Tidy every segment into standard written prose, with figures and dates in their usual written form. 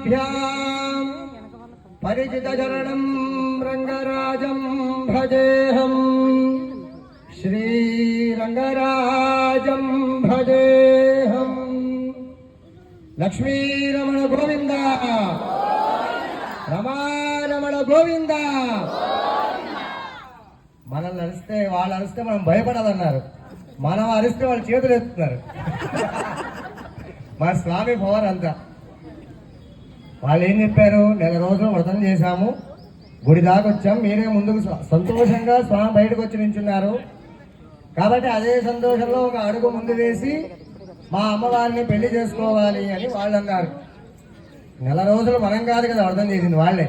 పాదాభ్యాం పరిచితచరణం రంగరాజం భజేహం శ్రీరంగరాజం భజేహం. లక్ష్మీరమణ గోవింద, రమారమణ గోవింద. మనల్ని అరిస్తే వాళ్ళు అరిస్తే మనం భయపడాలన్నారు, మనం అరిస్తే వాళ్ళు చేతులు ఎత్తుతున్నారు. మా స్వామి పవర్ అంతా. వాళ్ళు ఏం చెప్పారు, నెల రోజులు వ్రతం చేశాము, గుడి దాకా వచ్చాం, మీరే ముందుకు సంతోషంగా స్వామి బయటకు వచ్చి నించున్నారు కాబట్టి అదే సంతోషంలో ఒక అడుగు ముందు వేసి మా అమ్మవారిని పెళ్లి చేసుకోవాలి అని వాళ్ళు అన్నారు. నెల రోజులు మనం కాదు కదా వ్రతం చేసింది, వాళ్ళే.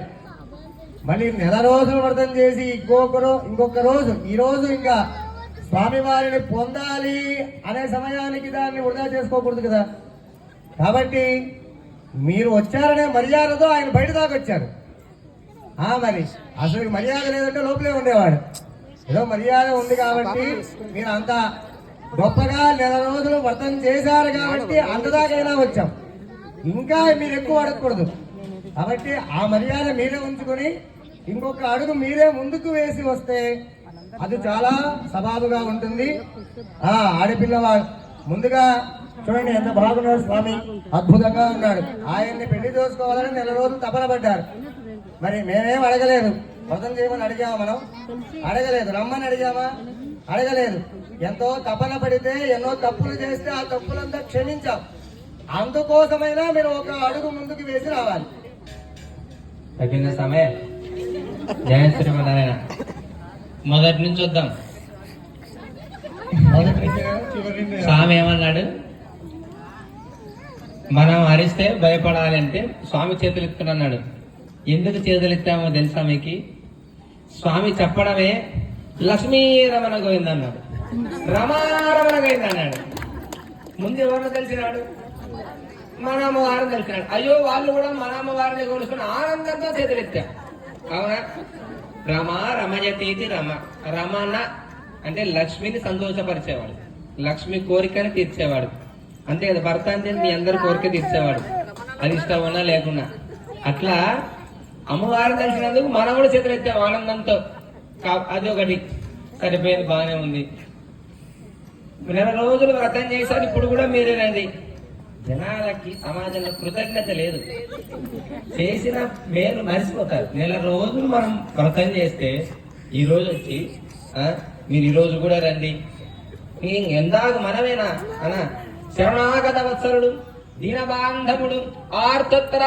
మళ్ళీ నెల రోజులు వ్రతం చేసి ఇంకొక రోజు ఈ రోజు ఇంకా స్వామివారిని పొందాలి అనే సమయానికి దాన్ని వృధా చేసుకోకూడదు కదా. కాబట్టి మీరు వచ్చారనే మర్యాదతో ఆయన బయట దాకా వచ్చారు. మరి అసలు మర్యాద లేదంటే లోపలే ఉండేవాడు. ఏదో మర్యాద ఉంది కాబట్టి మీరు అంత గొప్పగా నెల రోజులు వ్రతం చేశారు కాబట్టి అంతదాకైనా వచ్చాం. ఇంకా మీరు ఎక్కువ అడగకూడదు కాబట్టి ఆ మర్యాద మీరే ఉంచుకొని ఇంకొక అడుగు మీరే ముందుకు వేసి వస్తే అది చాలా సబాబుగా ఉంటుంది. ఆడపిల్లవాడు ముందుగా చూడండి ఎంత బాగున్నాడు స్వామి, అద్భుతంగా ఉన్నాడు. ఆయన్ని పెళ్లి చేసుకోవాలని నెల రోజులు తపన పడ్డారు. మరి మేమేం అడగలేదు, వ్రతం చేయమని అడిగామా? మనం అడగలేదు. రమ్మని అడిగామా? అడగలేదు. ఎంతో తపన పడితే ఎన్నో తప్పులు చేస్తే ఆ తప్పులంతా క్షమించాం. అందుకోసమైనా మీరు ఒక అడుగు ముందుకు వేసి రావాలి. తగిన సమయం. జయ శ్రీమన్నారాయణ. మొదటి నుంచి వద్దాం. స్వామి ఏమన్నాడు, మనం అరిస్తే భయపడాలంటే స్వామి చేతులు ఎత్తుకున్నాడు. ఎందుకు చేతులు ఎత్తామో తెలుసా మీకు? స్వామి చెప్పడమే లక్ష్మీ రమణ గోవింద అన్నాడు, రమారమణ గోవింద అన్నాడు. ముందు ఎవరిని తెలిసినాడు? మన అమ్మవారిని తెలిసినాడు. అయ్యో వాళ్ళు కూడా మన అమ్మవారిని కొలుసుకుని ఆనందంతో చేతులు ఎత్తా. అవునా? రమ రమయతీతి రమ. రమణ అంటే లక్ష్మిని సంతోషపరిచేవాడు, లక్ష్మి కోరికని తీర్చేవాడు. అంతే కదా, భర్త అంటే మీ అందరి కోరిక తీర్చేవాడు, అది ఇష్టం ఉన్నా లేకున్నా. అట్లా అమ్మవారిని తెలిసినందుకు మనం కూడా చేతులు ఎత్తాం ఆనందంతో. అది ఒకటి సరిపోయింది, బాగానే ఉంది. నెల రోజులు వ్రతం చేశారు, ఇప్పుడు కూడా మీరే రండి. జనాలకి సమాజంలో కృతజ్ఞత లేదు, చేసిన మేలు మర్చిపోతారు. నెల రోజులు మనం వ్రతం చేస్తే ఈ రోజు వచ్చి మీరు ఈ రోజు కూడా రండి. ఎందాక మనమేనా అనా శరణాగత వత్సరుడు దీనబాంధవుడు ఆర్తత్ర